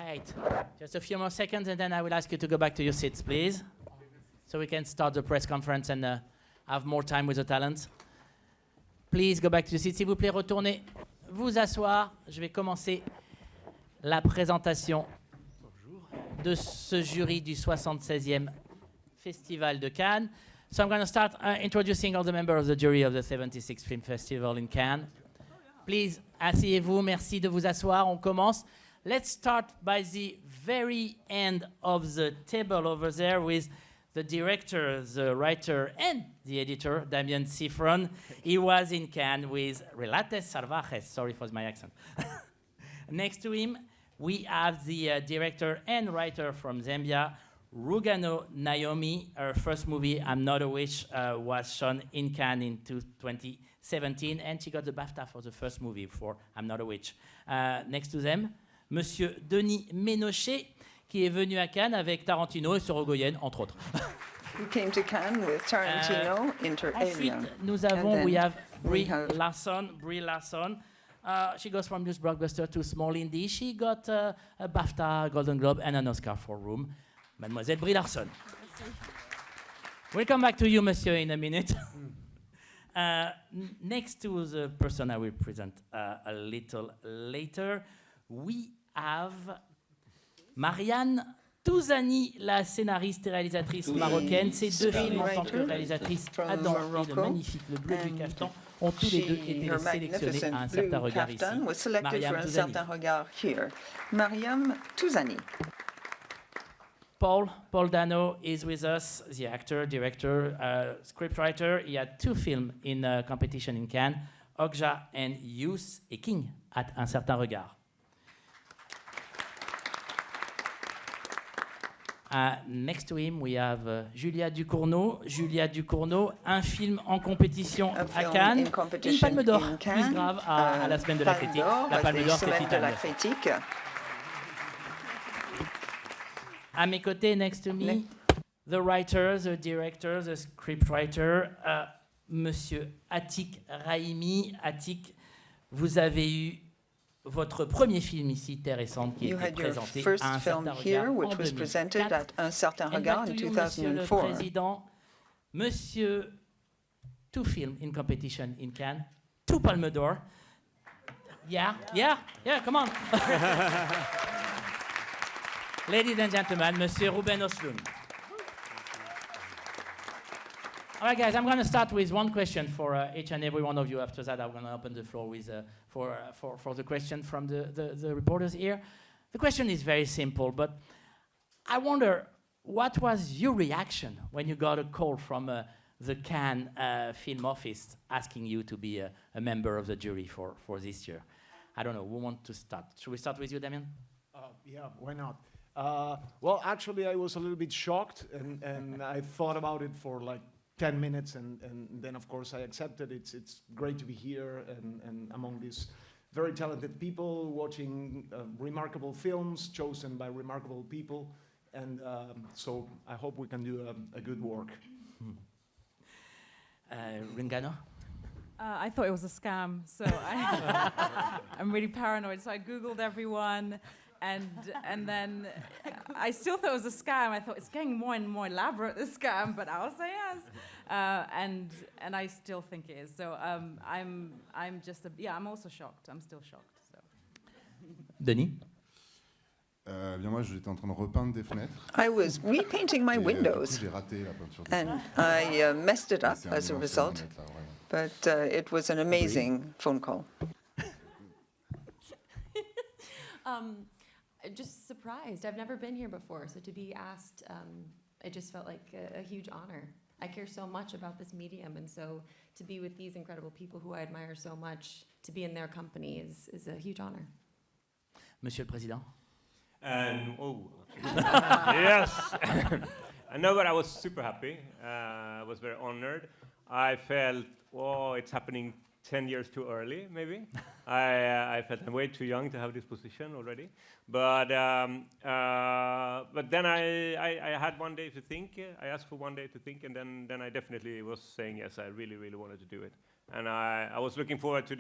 Right. Just a few more seconds, and then I will ask you to go back to your seats, please, so we can start the press conference and have more time with the talents. Please go back to your seats. S'il vous plaît, retournez vous asseoir. Je vais commencer la présentation de ce jury du 76e Festival de Cannes. So I'm going to start introducing all the members of the jury of the 76th Film Festival in Cannes. Please, asseyez-vous. Merci de vous asseoir. On commence. Let's start by the very end of the table over there with the director, the writer, and the editor, Damian Szifron. He was in Cannes with Relates Salvajes. Sorry for my accent. Next to him, we have the director and writer from Zambia, Rungano Nyoni. Her first movie, I'm Not a Witch, was shown in Cannes in 2017, and she got the BAFTA for the first movie for I'm Not a Witch. Next to them, Monsieur Denis Ménochet, qui est venu à Cannes avec Tarantino et Sorogoyen, entre autres. We came to Cannes with Tarantino, Inter Alia. Nous avons, we have Brie Larson. She goes from this blockbuster to small indie. She got a BAFTA, Golden Globe, and an Oscar for Room. Mademoiselle Brie Larson. We'll come back to you, monsieur, in a minute. Next to the person I will present a little later, we have Maryam Touzani, la scénariste et réalisatrice marocaine. Ces deux films en tant que réalisatrice, Adam et le magnifique Le Bleu du Caftan, ont tous les deux été sélectionnés à un certain regard ici. Maryam Touzani. Paul Dano is with us, the actor, director, scriptwriter. He had two films in competition in Cannes, Okja and Youth et King, at un certain regard. Next to him, we have Julia Ducournau. Un film en compétition à Cannes. Une palme d'or, plus grave à la semaine de la critique. La palme d'or, c'est Titane. À mes côtés, next to me, the writer, the director, the scriptwriter, Monsieur Atiq Rahimi. Atiq, vous avez eu votre premier film ici, Terre et Cendre, qui a été présenté à un certain regard en 2004. Monsieur le Président, Monsieur, two films in competition in Cannes, two Palme d'Or. Yeah, come on. Ladies and gentlemen, Monsieur Ruben Östlund. All right, guys, I'm going to start with one question for each and every one of you. After that, I'm going to open the floor with, for the question from the reporters here. The question is very simple, but I wonder, what was your reaction when you got a call from the Cannes Film Office asking you to be a member of the jury for this year? I don't know, who wants to start? Should we start with you, Damian? Yeah, why not? Well, actually, I was a little bit shocked, and I thought about it for like 10 minutes, and then, of course, I accepted. It's great to be here and among these very talented people, watching remarkable films chosen by remarkable people, and so I hope we can do a good work. Rungano? I thought it was a scam, so I'm really paranoid, so I Googled everyone. And then I still thought it was a scam. I thought it's getting more and more elaborate, this scam, but I'll say yes. And I still think it is. So I'm also shocked. I'm still shocked. So. Denis? Bien moi, j'étais en train de repeindre des fenêtres. I was repainting my windows, J'ai raté la peinture and I messed it up as a result. But it was an amazing phone call. Just surprised. I've never been here before, so to be asked, it just felt like a huge honor. I care so much about this medium, and so to be with these incredible people who I admire so much, to be in their company is a huge honor. Monsieur le Président? Yes. No, but I was super happy. I was very honored. I felt, it's happening 10 years too early, maybe. I felt I'm way too young to have this position already. But then I had one day to think. I asked for one day to think, and then I definitely was saying yes. I really, really wanted to do it, and I was looking forward to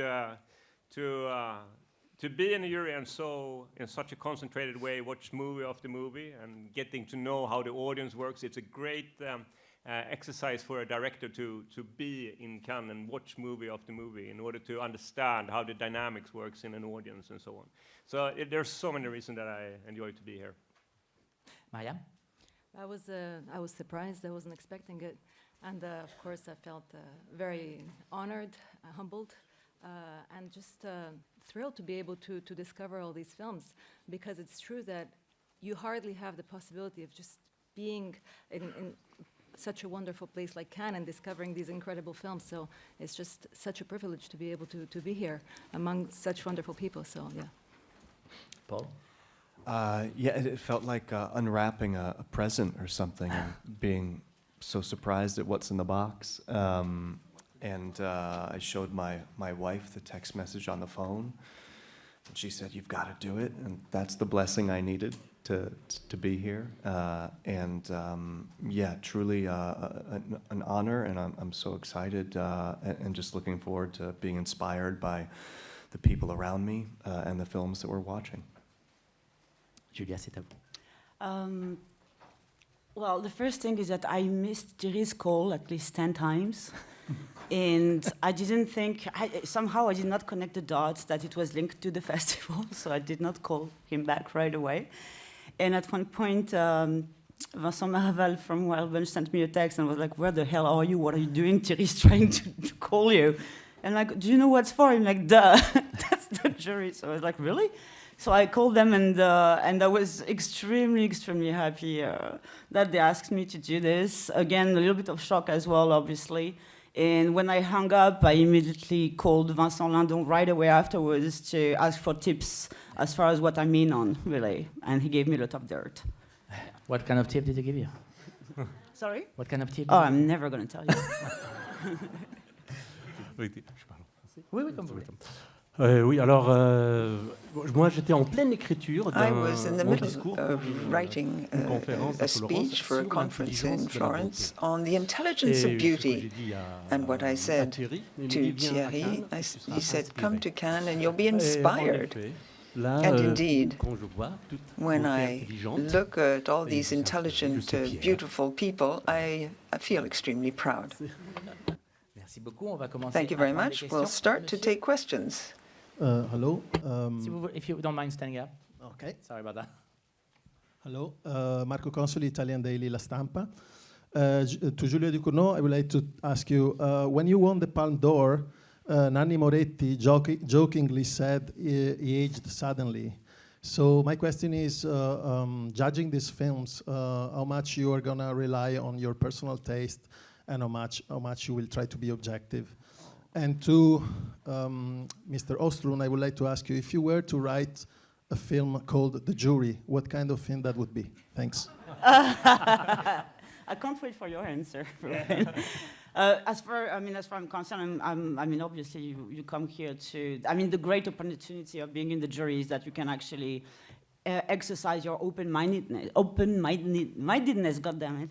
to be in a jury and so in such a concentrated way watch movie after movie and getting to know how the audience works, it's a great exercise for a director to be in Cannes and watch movie after movie in order to understand how the dynamics works in an audience and so on. So there's so many reasons that I enjoy to be here. Maryam? I was surprised. I wasn't expecting it. And of course, I felt very honored, humbled, and just thrilled to be able to discover all these films, because it's true that you hardly have the possibility of just being in such a wonderful place like Cannes and discovering these incredible films. So it's just such a privilege to be able to be here among such wonderful people. So yeah. Paul? Yeah, it felt like unwrapping a present or something and being so surprised at what's in the box. And I showed my wife the text message on the phone, and she said, "You've got to do it." And that's the blessing I needed to be here. Yeah, truly an honor, and I'm so excited and just looking forward to being inspired by the people around me and the films that we're watching. Julia, c'est à vous. Well, the first thing is that I missed Jerry's call at least 10 times. And I didn't think, somehow I did not connect the dots that it was linked to the festival, so I did not call him back right away. And at one point, Vincent Maraval from Ruben sent me a text and was like, "Where the hell are you? What are you doing? Thierry's trying to call you." And like, "Do you know what's for?" I'm like, "Duh, that's the jury." So I was like, "Really?" So I called them, and I was extremely, extremely happy that they asked me to do this. Again, a little bit of shock as well, obviously. And when I hung up, I immediately called Vincent Lindon right away afterwards to ask for tips as far as what I mean on, really. And he gave me a lot of dirt. What kind of tip did he give you? Sorry? What kind of tip? Oh, I'm never going to tell you. Oui, comme vous voulez. Oui, alors moi j'étais en pleine écriture I was in the d'un middle discours of writing a speech for a conference in Florence on the intelligence of beauty. And what I said to Thierry, he said, "Come to Cannes and you'll be inspired." And indeed, when I look at all these intelligent, beautiful people, I feel extremely proud. Merci beaucoup. On va commencer. Thank you very much. We'll start to take questions. Hello. If you don't mind standing up. Okay. Sorry about that. Hello. Marco Consoli, Italian Daily La Stampa. To Giulio Ducournau, I would like to ask you, when you won the Palme d'Or, Nanni Moretti jokingly said he aged suddenly. So my question is, judging these films, how much you are going to rely on your personal taste and how much you will try to be objective? And to Mr. Östlund, I would like to ask you, if you were to write a film called The Jury, what kind of film that would be? Thanks. I can't wait for your answer. As far I'm concerned, I mean, obviously you come here to. I mean, the great opportunity of being in the jury is that you can actually exercise your open-mindedness. God damn it.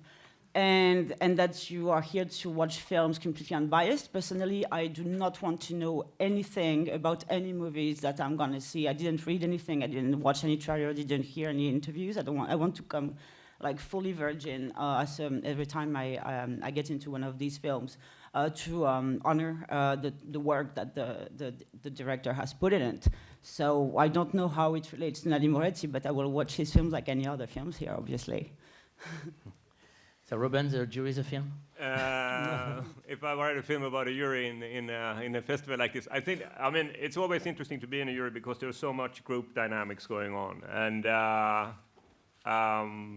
And that you are here to watch films completely unbiased. Personally, I do not want to know anything about any movies that I'm going to see. I didn't read anything. I didn't watch any trailer. I didn't hear any interviews. I want to come like fully virgin every time I get into one of these films to honor the work that the director has put in it. So I don't know how it relates to Nanni Moretti, but I will watch his films like any other films here, obviously. So, Ruben, the jury is a film? If I write a film about a jury in a festival like this, I mean, it's always interesting to be in a jury because there's so much group dynamics going on. And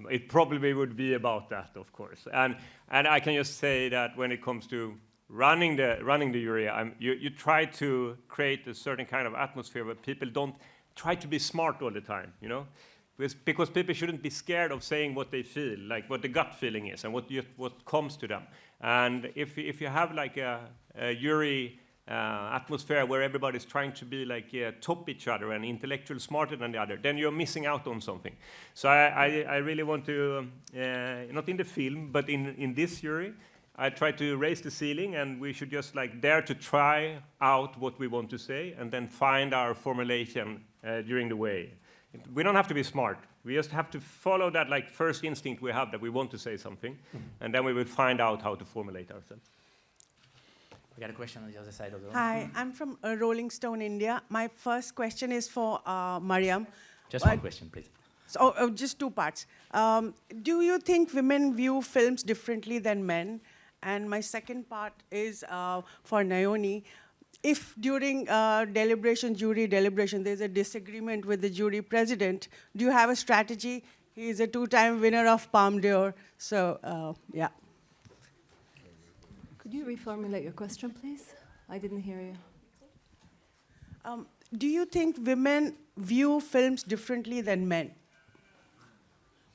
it probably would be about that, of course. And I can just say that when it comes to running the jury, you try to create a certain kind of atmosphere where people don't try to be smart all the time, you know? Because people shouldn't be scared of saying what they feel, like what the gut feeling is and what comes to them. And if you have like a jury atmosphere where everybody's trying to be like top each other and intellectually smarter than the other, then you're missing out on something. So I really want to, not in the film, but in this jury, I try to raise the ceiling, and we should just like dare to try out what we want to say, and then find our formulation during the way. We don't have to be smart. We just have to follow that like first instinct we have that we want to say something, and then we will find out how to formulate ourselves. We got a question on the other side of the room. Hi, I'm from Rolling Stone, India. My first question is for Maryam. Just one question, please. So, just two parts. Do you think women view films differently than men? And my second part is for Nyoni. If during jury deliberation, there's a disagreement with the jury president, do you have a strategy? He's a two-time winner of Palme d'Or, so yeah. Could you reformulate your question, please? I didn't hear you. Do you think women view films differently than men?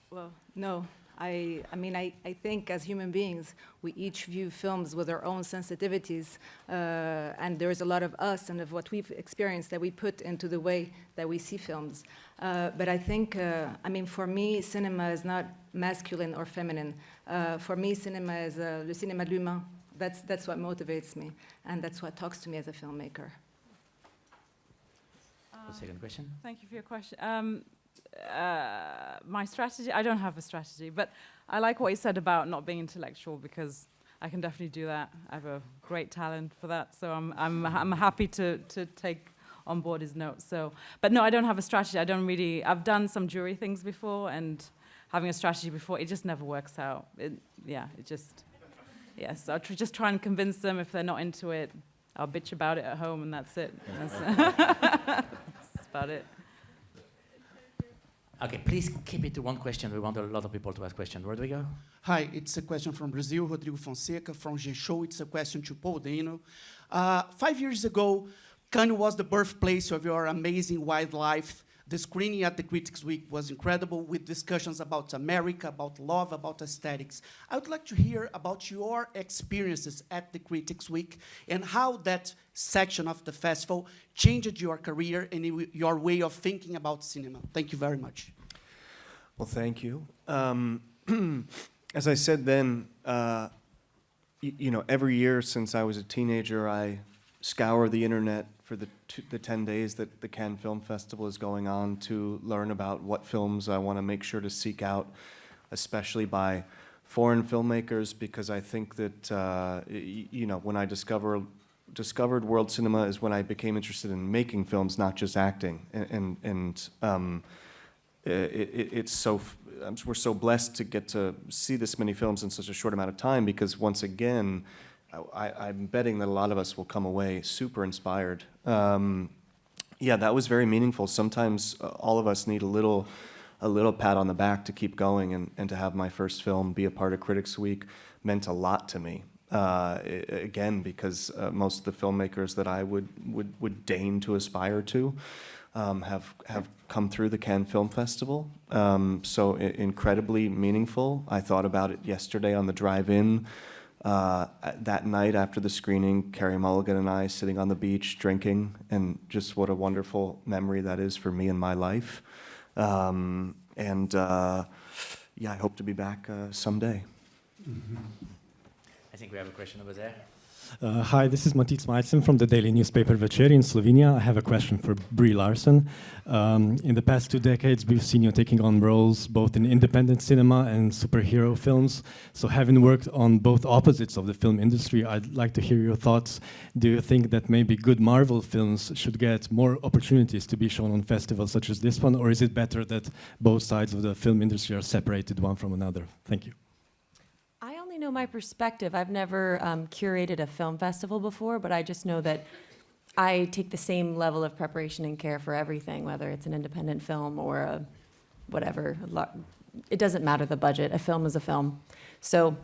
Well, no. I mean, I think as human beings, we each view films with our own sensitivities, and there is a lot of us and of what we've experienced that we put into the way that we see films. But I think, I mean, for me, cinema is not masculine or feminine. For me, cinema is le cinéma de l'humain. That's what motivates me, and that's what talks to me as a filmmaker. Second question. Thank you for your question. My strategy, I don't have a strategy, but I like what you said about not being intellectual, because I can definitely do that. I have a great talent for that, so I'm happy to take on board his notes. So, but no, I don't have a strategy. I've done some jury things before, and having a strategy before, it just never works out. So I'll just try and convince them. If they're not into it, I'll bitch about it at home, and that's it. That's about it. Okay, please keep it to one question. We want a lot of people to ask questions. Where do we go? Hi, it's a question from Brazil, Rodrigo Fonseca from G-Show. It's a question to Paul Dano. 5 years ago, Cannes was the birthplace of your amazing wildlife. The screening at the Critics Week was incredible, with discussions about America, about love, about aesthetics. I would like to hear about your experiences at the Critics Week and how that section of the festival changed your career and your way of thinking about cinema. Thank you very much. Well, thank you. As I said then, you know, every year since I was a teenager, I scour the internet for the 10 days that the Cannes Film Festival is going on to learn about what films I want to make sure to seek out, especially by foreign filmmakers, because I think that, you know, when I discovered world cinema is when I became interested in making films, not just acting. We're so blessed to get to see this many films in such a short amount of time, because once again, I'm betting that a lot of us will come away super inspired. Yeah, that was very meaningful. Sometimes all of us need a little pat on the back to keep going, and to have my first film be a part of Critics Week meant a lot to me. Again, because most of the filmmakers that I would deign to aspire to have come through the Cannes Film Festival. So incredibly meaningful. I thought about it yesterday on the drive-in. That night after the screening, Carey Mulligan and I sitting on the beach drinking, and just what a wonderful memory that is for me in my life. Yeah, I hope to be back someday. Mm-hmm. I think we have a question over there. Hi, this is Matic Smajcem from the daily newspaper Večer in Slovenia. I have a question for Brie Larson. In the past 2 decades, we've seen you taking on roles both in independent cinema and superhero films. So having worked on both opposites of the film industry, I'd like to hear your thoughts. Do you think that maybe good Marvel films should get more opportunities to be shown on festivals such as this one, or is it better that both sides of the film industry are separated one from another? Thank you. I only know my perspective. I've never curated a film festival before, but I just know that I take the same level of preparation and care for everything, whether it's an independent film or whatever. It doesn't matter the budget. A film is a film. So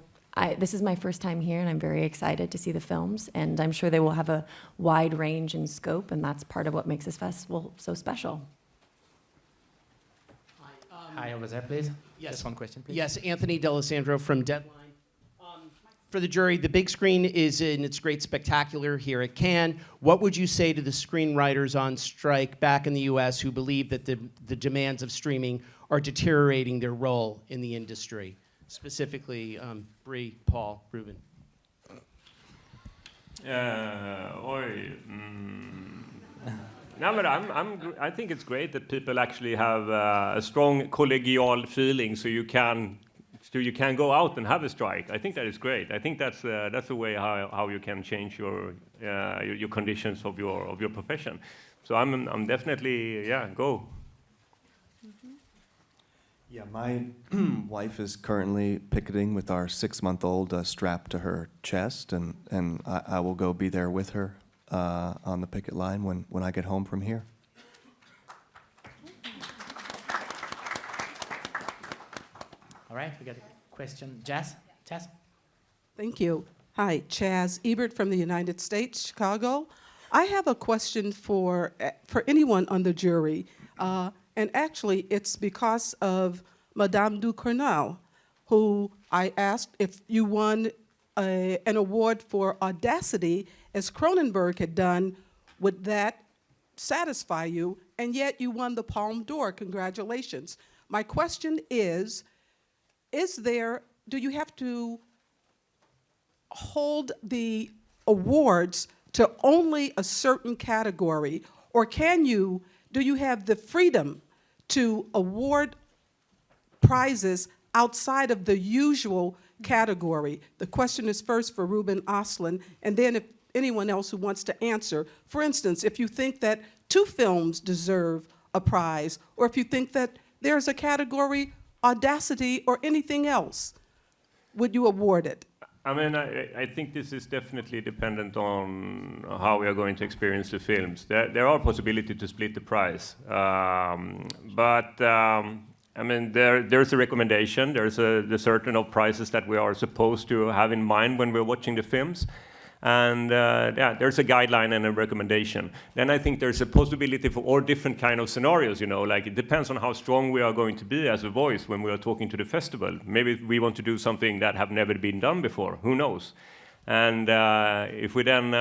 this is my first time here, and I'm very excited to see the films, and I'm sure they will have a wide range in scope, and that's part of what makes this festival so special. Hi, over there, please. Yes. Just one question, please. Yes, Anthony D'Alessandro from Deadline. For the jury, the big screen is in its great spectacular here at Cannes. What would you say to the screenwriters on strike back in the US who believe that the demands of streaming are deteriorating their role in the industry? Specifically, Brie, Paul, Ruben. No, but I think it's great that people actually have a strong collegial feeling, so you can go out and have a strike. I think that is great. I think that's the way how you can change your conditions of your profession. So I'm definitely go. Yeah, my wife is currently picketing with our 6-month-old strapped to her chest, and I will go be there with her on the picket line when I get home from here. All right, we got a question. Jazz? Thank you. Hi, Chaz Ebert from the United States, Chicago. I have a question for anyone on the jury. And actually, it's because of Madame Ducournau, who I asked if you won an award for audacity, as Cronenberg had done. Would that satisfy you? And yet you won the Palme d'Or. Congratulations. My question is do you have to hold the awards to only a certain category, or do you have the freedom to award prizes outside of the usual category? The question is first for Ruben, Östlund, and then if anyone else who wants to answer. For instance, if you think that 2 films deserve a prize, or if you think that there's a category, audacity, or anything else, would you award it? I mean, I think this is definitely dependent on how we are going to experience the films. There are possibilities to split the prize. But I mean, there's a recommendation. There's a certain of prizes that we are supposed to have in mind when we're watching the films. And there's a guideline and a recommendation. Then I think there's a possibility for all different kind of scenarios, like it depends on how strong we are going to be as a voice when we are talking to the festival. Maybe we want to do something that have never been done before, who knows? And if we then,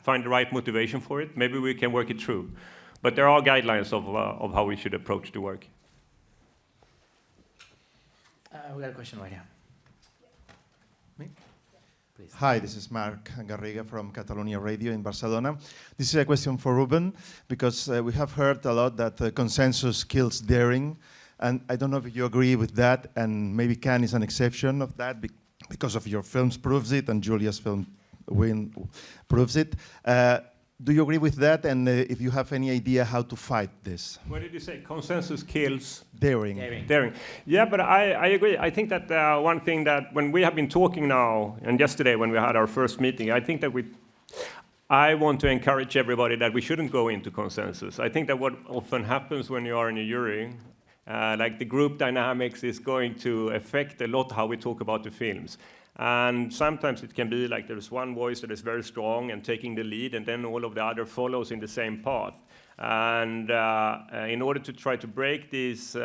find the right motivation for it, maybe we can work it through. But there are guidelines of how we should approach the work. We got a question right here. Please. Hi, this is Marc Garriga from Catalonia Radio in Barcelona. This is a question for Ruben, because we have heard a lot that consensus kills daring, and I don't know if you agree with that, and maybe Cannes is an exception of that because of your films proves it, and Julia's film Win proves it. Do you agree with that, and if you have any idea how to fight this? What did you say? Consensus kills? Daring. Yeah, but I agree. I think that one thing that when we have been talking now, and yesterday when we had our first meeting, I think that I want to encourage everybody that we shouldn't go into consensus. I think that what often happens when you are in a jury, like the group dynamics is going to affect a lot how we talk about the films. And sometimes it can be like there's one voice that is very strong and taking the lead, and then all of the other follows in the same path. And in order to try to break this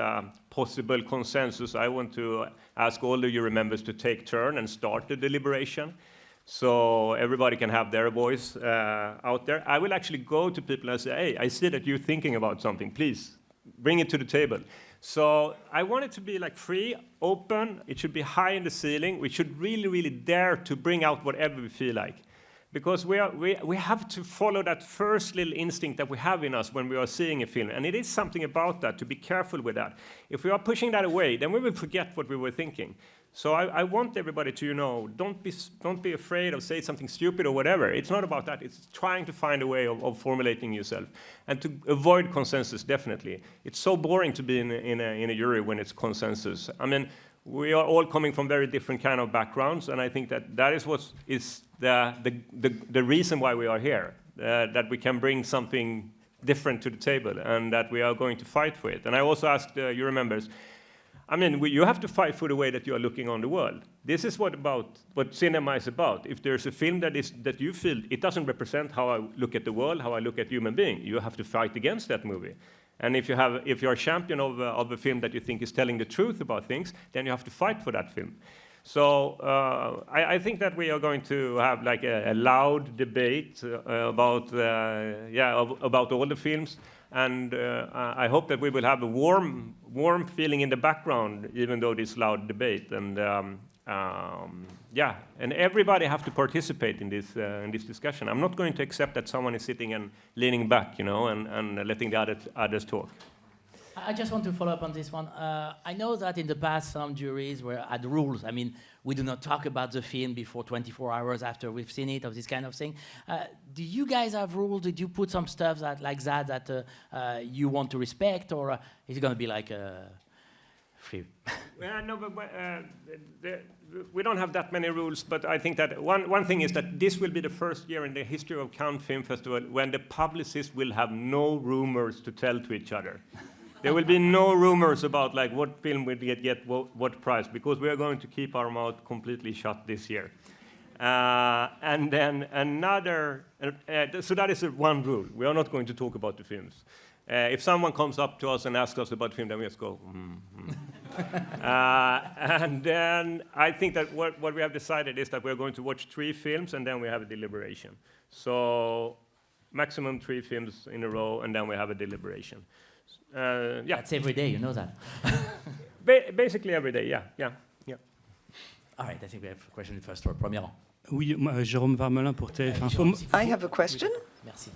possible consensus, I want to ask all the jury members to take turn and start the deliberation, so everybody can have their voice out there. I will actually go to people and say, hey, I see that you're thinking about something. Please bring it to the table. So I want it to be like free, open. It should be high in the ceiling. We should really, really dare to bring out whatever we feel like. Because we have to follow that first little instinct that we have in us when we are seeing a film. And it is something about that, to be careful with that. If we are pushing that away, then we will forget what we were thinking. So I want everybody to, don't be afraid of saying something stupid or whatever. It's not about that. It's trying to find a way of formulating yourself. And to avoid consensus, definitely. It's so boring to be in a jury when it's consensus. I mean, we are all coming from very different kind of backgrounds, and I think that is what is the reason why we are here, that we can bring something different to the table, and that we are going to fight for it. And I also asked jury members, I mean, you have to fight for the way that you are looking on the world. This is what cinema is about. If there's a film that you feel it doesn't represent how I look at the world, how I look at human being, you have to fight against that movie. And if you're a champion of a film that you think is telling the truth about things, then you have to fight for that film. So I think that we are going to have like a loud debate about all the films. And I hope that we will have a warm feeling in the background, even though this loud debate. And yeah, and everybody have to participate in this discussion. I'm not going to accept that someone is sitting and leaning back, you know, and letting the others talk. I just want to follow up on this one. I know that in the past some juries had rules. I mean, we do not talk about the film before 24 hours after we've seen it, or this kind of thing. Do you guys have rules? Did you put some stuff like that you want to respect, or is it going to be like free? No, but we don't have that many rules, but I think that one thing is that this will be the first year in the history of Cannes Film Festival when the publicists will have no rumors to tell to each other. There will be no rumors about like what film will get what prize, because we are going to keep our mouth completely shut this year. And then another, so that is one rule. We are not going to talk about the films. If someone comes up to us and asks us about film, then we just go, and then I think that what we have decided is that we're going to watch 3 films and then we have a deliberation. So maximum 3 films in a row and then we have a deliberation. Yeah. That's every day, you know that. Basically every day, yeah. All right, I think we have a question first for premier. Oui, Jérôme Vermelin pour TF1. I have a question. Merci.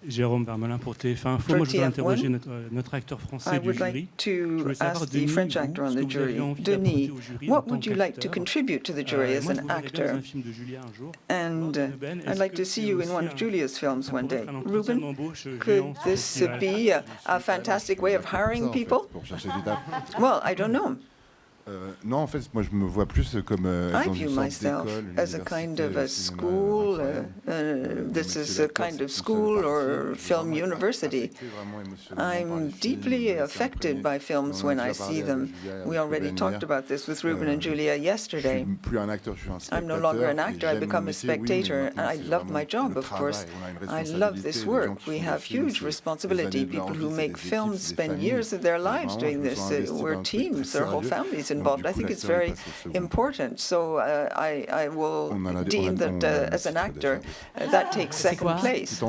Jérôme Vermelin pour TF1. Moi, je voudrais interroger notre acteur français du jury. I would like to ask the French actor on the jury, Denis, what would you like to contribute to the jury as an actor? And I'd like to see you in one of Julia's films one day. Ruben, could this be a fantastic way of hiring people? Well, I don't know. Non, en fait, moi, je me vois plus comme I view myself as a kind of a school. This is a kind of school or film university. I'm deeply affected by films when I see them. We already talked about this with Ruben and Julia yesterday. I'm no longer an actor. I become a spectator. And I love my job, of course. I love this work. We have huge responsibility. People who make films spend years of their lives doing this. We're teams, their whole families involved. I think it's very important. So I will deem that as an actor, that takes second place.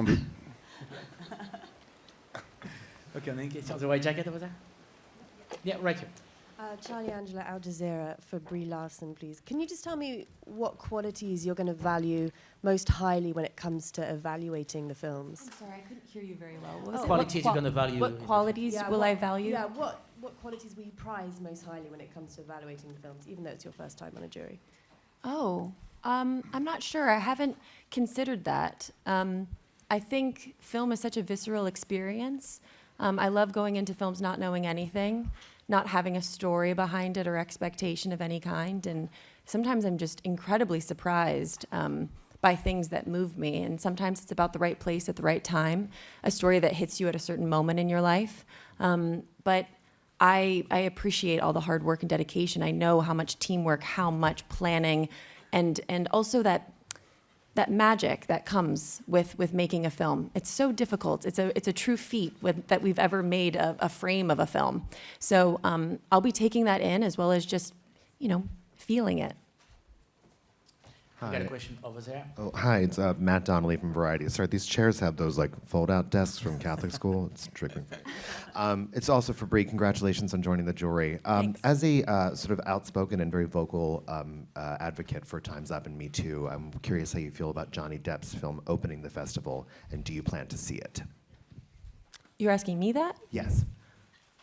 OK, on a une question. The white jacket over there? Yeah, right here. Charlie Angela, Al Jazeera, for Brie Larson, please. Can you just tell me what qualities you're going to value most highly when it comes to evaluating the films? I'm sorry, I couldn't hear you very well. What qualities you're going to value? What qualities will I value? Yeah, what qualities will you prize most highly when it comes to evaluating the films, even though it's your first time on a jury? Oh, I'm not sure. I haven't considered that. I think film is such a visceral experience. I love going into films not knowing anything, not having a story behind it or expectation of any kind. And sometimes I'm just incredibly surprised by things that move me. And sometimes it's about the right place at the right time, a story that hits you at a certain moment in your life. But I appreciate all the hard work and dedication. I know how much teamwork, how much planning, and also that magic that comes with making a film. It's so difficult. It's a true feat that we've ever made a frame of a film. So I'll be taking that in as well as just, feeling it. Hi. Got a question over there. Oh, hi, it's Matt Donnelly from Variety. Sorry, these chairs have those fold-out desks from Catholic school. It's tricky. It's also for Brie. Congratulations on joining the jury. As a sort of outspoken and very vocal advocate for Time's Up and Me Too, I'm curious how you feel about Johnny Depp's film opening the festival, and do you plan to see it? You're asking me that? Yes.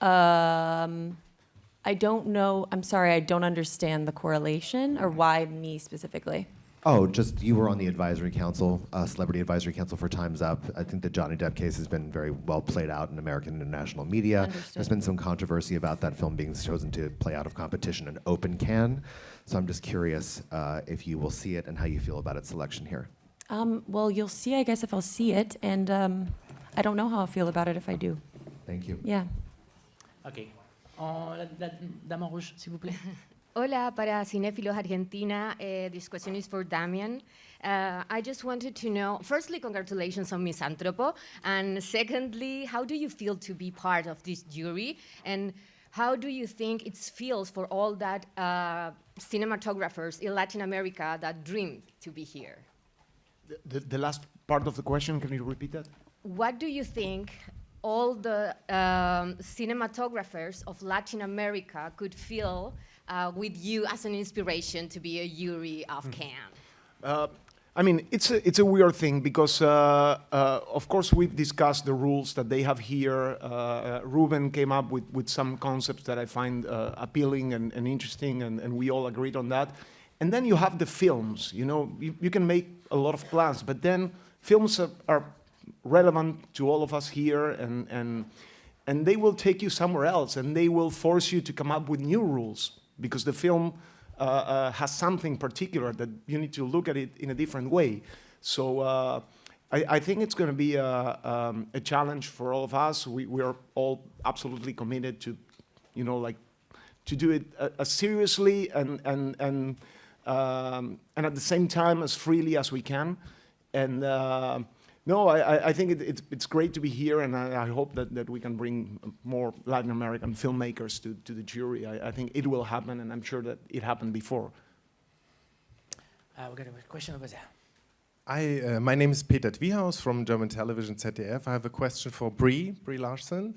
I don't know. I'm sorry, I don't understand the correlation, or why me specifically. Oh, just you were on the advisory council, celebrity advisory council for Time's Up. I think the Johnny Depp case has been very well played out in American and international media. Understood. There's been some controversy about that film being chosen to play out of competition in open Cannes. So I'm just curious if you will see it and how you feel about its selection here. Well, you'll see, I guess, if I'll see it, and I don't know how I'll feel about it if I do. Thank you. Yeah. OK. La dame en rouge, s'il vous plaît. Hola, para Cinéfilos Argentina. This question is for Damian. I just wanted to know, firstly, congratulations on Misanthropo, and secondly, how do you feel to be part of this jury, and how do you think it feels for all that cinematographers in Latin America that dream to be here? The last part of the question, can you repeat that? What do you think all the cinematographers of Latin America could feel with you as an inspiration to be a jury of Cannes? I mean, it's a weird thing because, of course, we've discussed the rules that they have here. Ruben came up with some concepts that I find appealing and interesting, and we all agreed on that. And then you have the films. You know, you can make a lot of plans, but then films are relevant to all of us here, and they will take you somewhere else, and they will force you to come up with new rules because the film has something particular that you need to look at it in a different way. So I think it's going to be a challenge for all of us. We are all absolutely committed to, you know, like to do it as seriously and at the same time as freely as we can. And no, I think it's great to be here, and I hope that we can bring more Latin American filmmakers to the jury. I think it will happen, and I'm sure that it happened before. We've got a question over there. My name is Peter Dwiehaus from German television ZDF. I have a question for Brie Larson.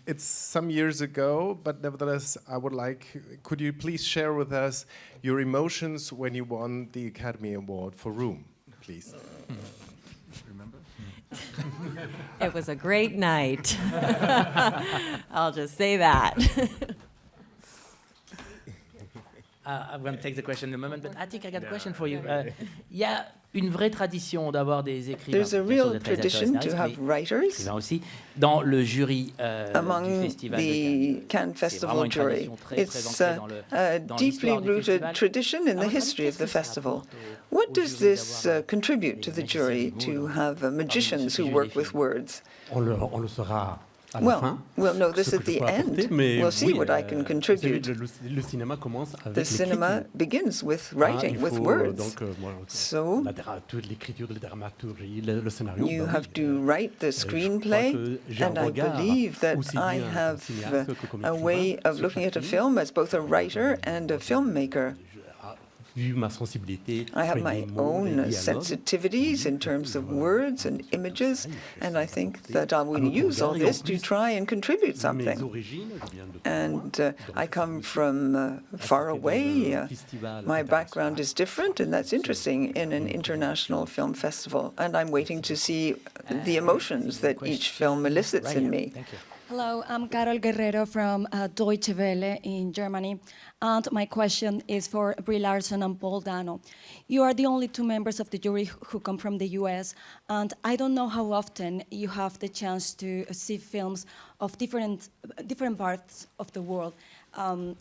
It's some years ago, but nevertheless, I would like, could you please share with us your emotions when you won the Academy Award for Room, please? Remember? It was a great night. I'll just say that. I'm going to take the question in a moment, but Atiq, I got a question for you. Il y a une vraie tradition d'avoir des écrivains. There's a real tradition to have writers aussi dans le jury among du festival the Cannes Festival jury. It's a deeply rooted tradition in the history of the festival. What does this contribute to the jury to have magicians who work with words? On le saura. Well, we'll know this at the end. We'll see what I can contribute. The cinema begins with writing, with words. So you have to write the screenplay, and I believe that I have a way of looking at a film as both a writer and a filmmaker. I have my own sensitivities in terms of words and images, and I think that I will use all this to try and contribute something. And I come from far away. My background is different, and that's interesting in an international film festival. And I'm waiting to see the emotions that each film elicits in me. Hello, I'm Carol Guerrero from Deutsche Welle in Germany, and my question is for Brie Larson and Paul Dano. You are the only two members of the jury who come from the US, and I don't know how often you have the chance to see films of different parts of the world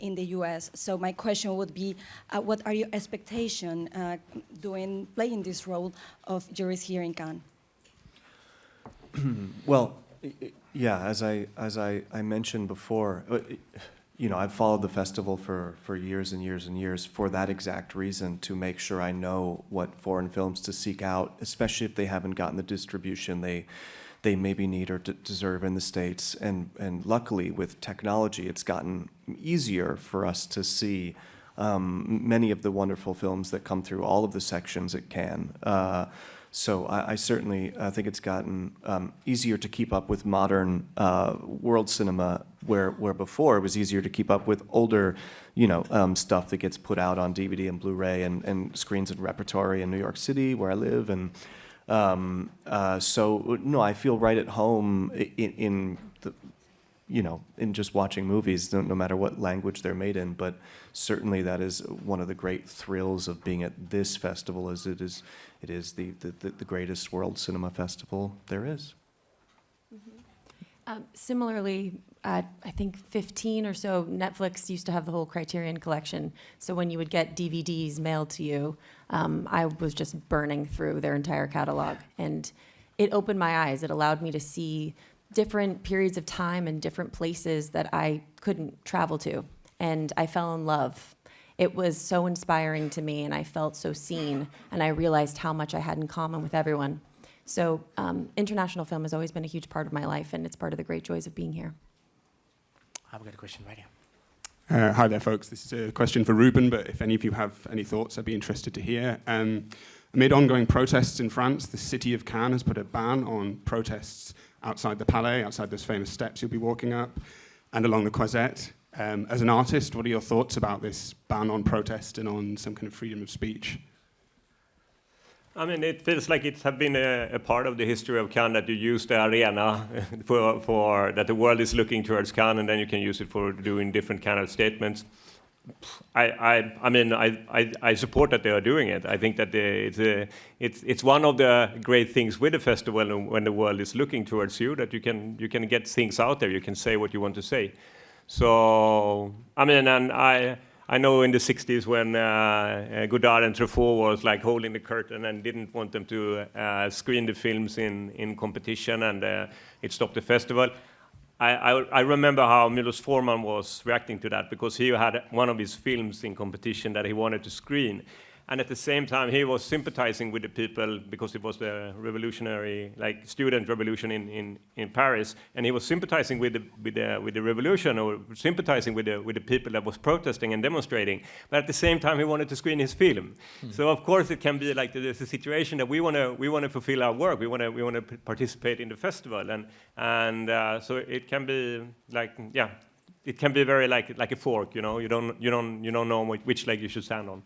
in the US. So my question would be, what are your expectations playing this role of juries here in Cannes? Well, yeah, as I mentioned before, you know, I've followed the festival for years and years and years for that exact reason, to make sure I know what foreign films to seek out, especially if they haven't gotten the distribution they maybe need or deserve in the States. And luckily, with technology, it's gotten easier for us to see many of the wonderful films that come through all of the sections at Cannes. So I certainly think it's gotten easier to keep up with modern world cinema, where before it was easier to keep up with older, you know, stuff that gets put out on DVD and Blu-ray and screens and repertory in New York City, where I live. And so, no, I feel right at home in the, you know, in just watching movies, no matter what language they're made in. But certainly that is one of the great thrills of being at this festival, as it is the greatest world cinema festival there is. Similarly, I think 15 or so, Netflix used to have the whole Criterion collection. So when you would get DVDs mailed to you, I was just burning through their entire catalog. And it opened my eyes. It allowed me to see different periods of time and different places that I couldn't travel to. And I fell in love. It was so inspiring to me, and I felt so seen, and I realized how much I had in common with everyone. So international film has always been a huge part of my life, and it's part of the great joys of being here. I've got a question right here. Hi there, folks. This is a question for Ruben, but if any of you have any thoughts, I'd be interested to hear. Amid ongoing protests in France, the city of Cannes has put a ban on protests outside the Palais, outside those famous steps you'll be walking up, and along the Croisette. As an artist, what are your thoughts about this ban on protest and on some kind of freedom of speech? I mean, it feels like it has been a part of the history of Cannes that you use the arena for that the world is looking towards Cannes, and then you can use it for doing different kind of statements. I support that they are doing it. I think that it's one of the great things with the festival when the world is looking towards you, that you can get things out there. You can say what you want to say. So I mean, and I know in the 60s when Godard and Truffaut was like holding the curtain and didn't want them to screen the films in competition, and it stopped the festival. I remember how Milos Forman was reacting to that, because he had one of his films in competition that he wanted to screen. And at the same time, he was sympathizing with the people because it was the revolutionary, like student revolution in Paris, and he was sympathizing with the revolution, or sympathizing with the people that was protesting and demonstrating. But at the same time, he wanted to screen his film. So of course, it can be like there's a situation that we want to fulfill our work. We want to participate in the festival, and so it can be like it can be very like a fork. You know, you don't know which leg you should stand on.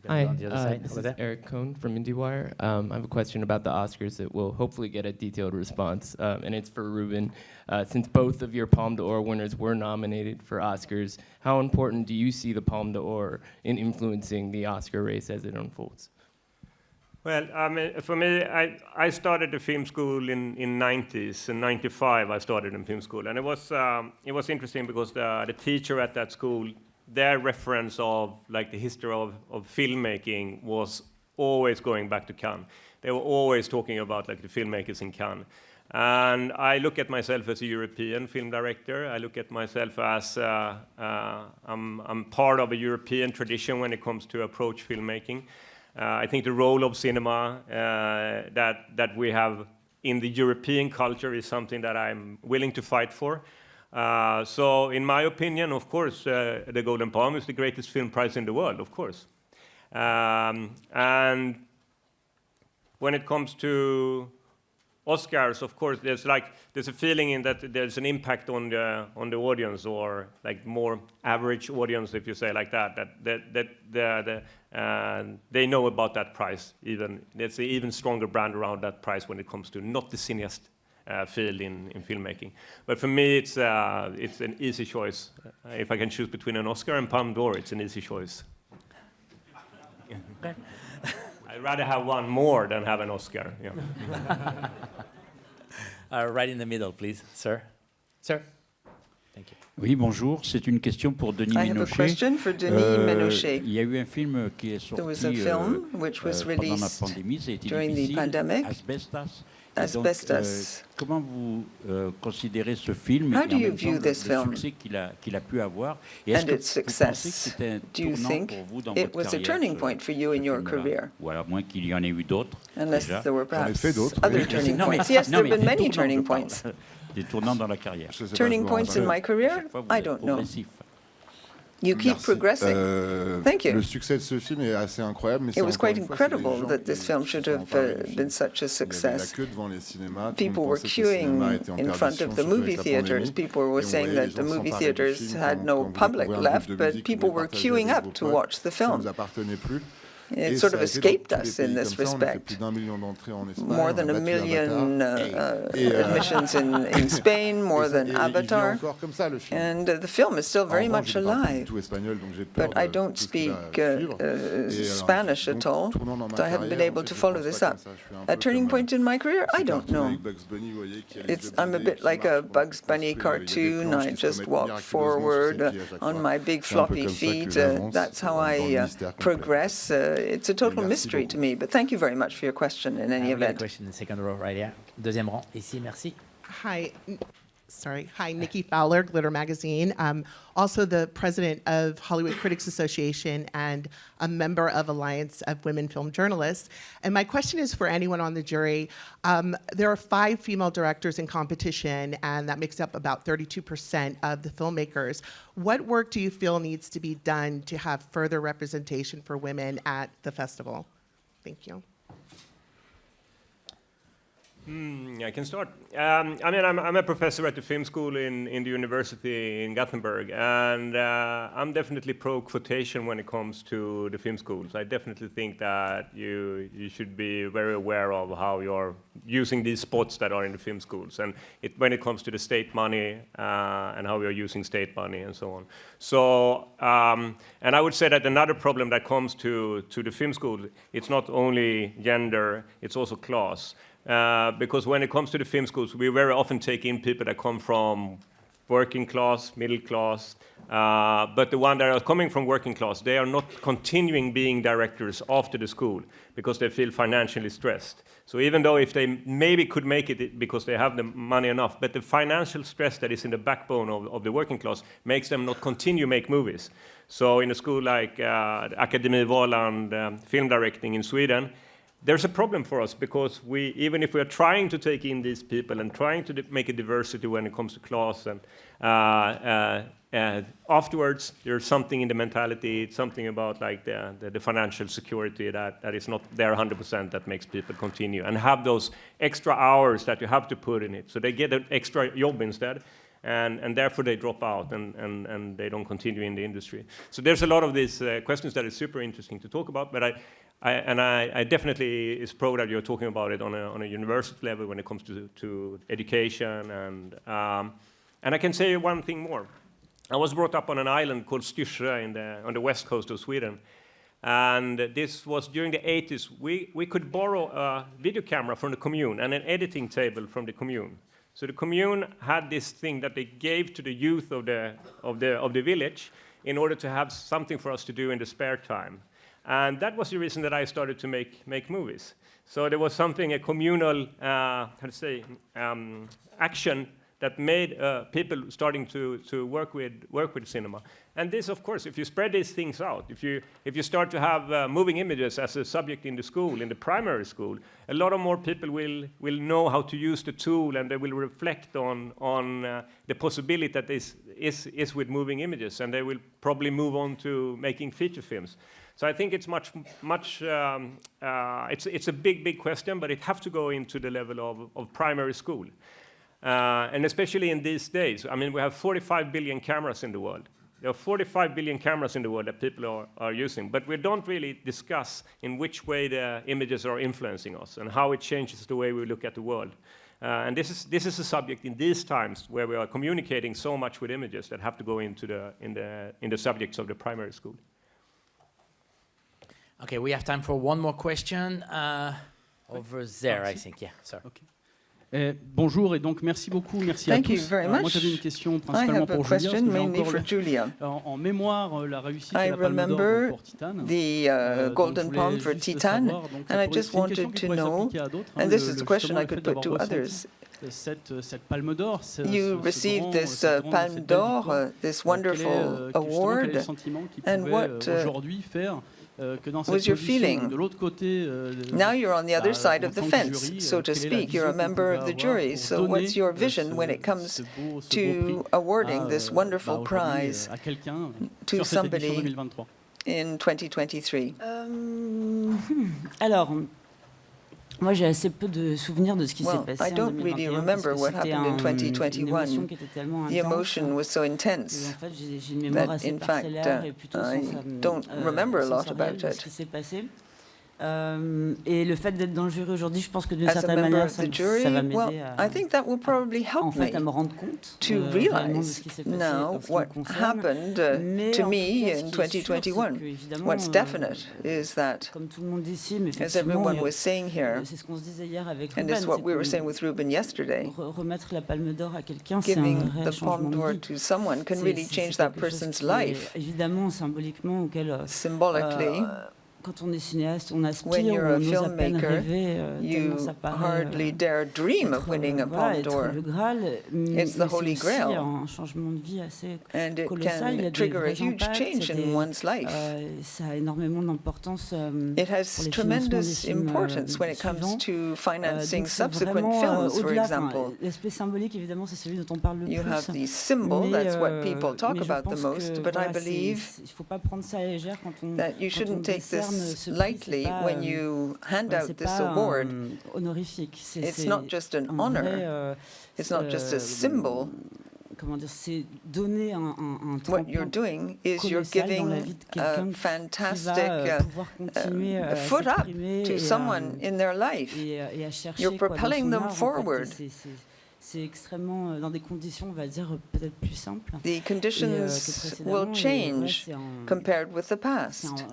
Hi, this is Eric Cohn from IndieWire. I have a question about the Oscars that will hopefully get a detailed response, and it's for Ruben. Since both of your Palme d'Or winners were nominated for Oscars, how important do you see the Palme d'Or in influencing the Oscar race as it unfolds? Well, I mean, for me, I started the film school in 90s. In 95, I started in film school, and it was interesting because the teacher at that school, their reference of like the history of filmmaking was always going back to Cannes. They were always talking about like the filmmakers in Cannes. And I look at myself as a European film director. I look at myself as I'm part of a European tradition when it comes to approach filmmaking. I think the role of cinema that we have in the European culture is something that I'm willing to fight for. So in my opinion, of course, the Golden Palm is the greatest film prize in the world, of course. And when it comes to Oscars, of course, there's a feeling in that there's an impact on the audience, or like more average audience, if you say like that they know about that prize. Even there's an even stronger brand around that prize when it comes to not the cineast field in filmmaking. But for me, it's an easy choice. If I can choose between an Oscar and Palme d'Or, it's an easy choice. Okay. I'd rather have one more than have an Oscar. Yeah. Right in the middle, please, sir. Sir. Thank you. Oui, bonjour. C'est une question pour Denis I have a question for Denis Ménochet. Il y a eu un film qui est sorti There was a film which was released during the pandemic. Asbestos. Comment vous considérez ce film How do you et en view même temps this le film succès qu'il a pu avoir? Et est-ce and que its vous pensez que success? c'était un Do you tournant think pour vous dans it votre was a carrière, turning point for you in your career? Ou à moins qu'il y en ait eu d'autres. Unless déjà. there were perhaps other turning Non, mais- points. Yes, non, there have mais been des many tournants, turning je parle. points. Des tournants dans la carrière. Turning points in my career? I don't know. You keep progressing. Thank you. Le succès de ce film est assez incroyable, mais It was quite encore une fois, incredible that this film should have been such a success. People were queuing in front of the movie theaters. People were saying that the movie theaters had no public left, but people were queuing up to watch the film. It sort of escaped us in this respect. More than 1 million admissions in Spain, more than Avatar. And the film is still very much alive. But I don't speak Spanish at all, so I haven't been able to follow this up. A turning point in my career? I don't know. I'm a bit like a Bugs Bunny cartoon. I just walk forward on my big floppy feet. That's how I progress. It's a total mystery to me, but thank you very much for your question in any event. Question in the second row right here. Deuxième rang, ici, merci. Hi, Nikki Fowler, Glitter Magazine. Also the president of Hollywood Critics Association and a member of Alliance of Women Film Journalists. And my question is for anyone on the jury. There are 5 female directors in competition, and that makes up about 32% of the filmmakers. What work do you feel needs to be done to have further representation for women at the festival? Thank you. I can start. I mean, I'm a professor at the film school in the university in Gothenburg, and I'm definitely pro-quotation when it comes to the film schools. I definitely think that you should be very aware of how you're using these spots that are in the film schools, and when it comes to the state money and how you're using state money and so on. So, and I would say that another problem that comes to the film school, it's not only gender, it's also class. Because when it comes to the film schools, we very often take in people that come from working class, middle class, but the ones that are coming from working class, they are not continuing being directors after the school because they feel financially stressed. So even though if they maybe could make it because they have the money enough, but the financial stress that is in the backbone of the working class makes them not continue make movies. So in a school like Akademi Valand film directing in Sweden, there's a problem for us because even if we are trying to take in these people and trying to make a diversity when it comes to class, and afterwards there's something in the mentality, it's something about like the financial security that is not there 100% that makes people continue and have those extra hours that you have to put in it. So they get an extra job instead. And therefore they drop out and they don't continue in the industry. So there's a lot of these questions that is super interesting to talk about, but I definitely is pro that you're talking about it on a university level when it comes to education and I can say one thing more. I was brought up on an island called Styrsö on the west coast of Sweden, and this was during the 80s. We could borrow a video camera from the commune and an editing table from the commune. So the commune had this thing that they gave to the youth of the village in order to have something for us to do in the spare time. And that was the reason that I started to make movies. So there was something, a communal, action that made people starting to work with cinema. And this, of course, if you spread these things out, if you start to have moving images as a subject in the school, in the primary school, a lot of more people will know how to use the tool, and they will reflect on the possibility that this is with moving images, and they will probably move on to making feature films. So I think it's it's a big question, but it has to go into the level of primary school. And especially in these days, I mean, we have 45 billion cameras in the world. There are 45 billion cameras in the world that people are using, but we don't really discuss in which way the images are influencing us and how it changes the way we look at the world. And this is a subject in these times where we are communicating so much with images that have to go into the subjects of the primary school. Okay, we have time for one more question. Over there, I think. Yeah, sorry. Okay. Bonjour et donc merci beaucoup, merci Thank à tous. you very much. Moi j'avais une question I principalement have a pour Julia, question mainly for Julia. en mémoire la réussite I de la Palme d'Or remember pour Titane. the Golden Palm for Titan, and I just wanted to know, and this is a question I could put to others. Cette Palme d'Or, you received this Palme d'Or, this wonderful award, and what was your feeling? Now you're on the other side of the fence, so to speak. You're a member of the jury. So what's your vision when it comes to awarding this wonderful prize to somebody in 2023? Alors, moi, j'ai assez peu de souvenirs de ce qui s'est passé I don't really remember what happened in 2021. The emotion was so intense that, in fact, I don't remember a lot about it. Et le fait d'être dans le jury aujourd'hui, je pense que d'une As a certaine member manière, of the jury, ça va m'aider well, I think that will probably help me à me rendre compte to realize now what happened to me in 2021. What's definite is that, as everyone was saying here, and it's what we were saying with Ruben yesterday, remettre la Palme d'Or à quelqu'un, c'est un giving vrai the changement Palme de d'Or vie. to someone can really change that person's life. Évidemment, symboliquement, Symbolically, quand on est cinéaste, on aspire, when you're a on ose à peine filmmaker, rêver, you hardly dare dream of winning a Palme d'Or. It's the Holy Grail. Un changement de vie assez And it colossal. Il y a can des trigger a vrais huge impacts, change il y a in one's life. ça a énormément d'importance It has pour les financements des tremendous films importance when it comes suivants. to financing Donc c'est subsequent vraiment, films, for au-delà, example. l'aspect symbolique, évidemment, c'est celui dont on parle le You plus. have the symbol, Mais, that's what people talk mais je about the pense most, que, but I voilà, believe il ne faut pas prendre ça à la légère quand on, that you quand on shouldn't take décerne lightly when you hand out this award. It's not just an honor. It's not just a symbol. What you're doing is you're giving a fantastic foot up to someone in their life. You're propelling them forward. The conditions will change compared with the past.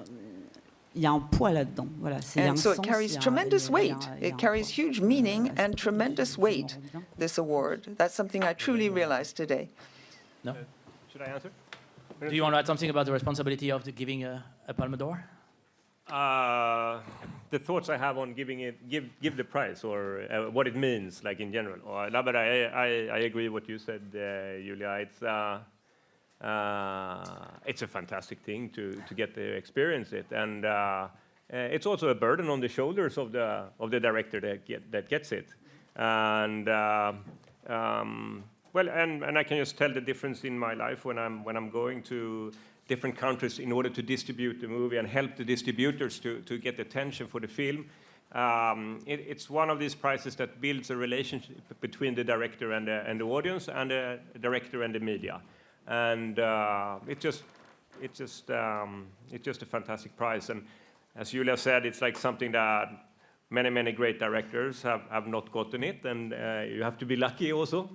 And so it carries tremendous weight. It carries huge meaning and tremendous weight, this award. That's something I truly realized today. No? Should I answer? Do you want to add something about the responsibility of giving a Palme d'Or? The thoughts I have on giving it, give the prize, or what it means, like in general. No, but I agree with what you said, Julia. It's a fantastic thing to get to experience it, and it's also a burden on the shoulders of the director that gets it. And well, and I can just tell the difference in my life when I'm going to different countries in order to distribute the movie and help the distributors to get attention for the film. It's one of these prizes that builds a relationship between the director and the audience, and the director and the media. And it's just a fantastic prize. And as Julia said, it's like something that many great directors have not gotten it, and you have to be lucky also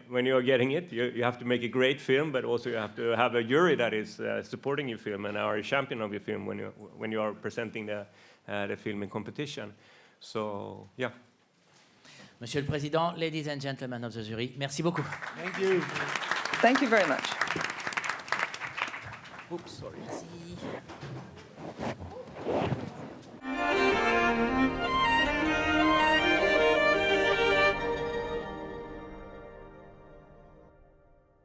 when you are getting it. You have to make a great film, but also you have to have a jury that is supporting your film and are a champion of your film when you are presenting the film in competition. So yeah. Monsieur le Président, ladies and gentlemen of the jury, merci beaucoup. Thank you. Thank you very much. Oops, sorry. Merci.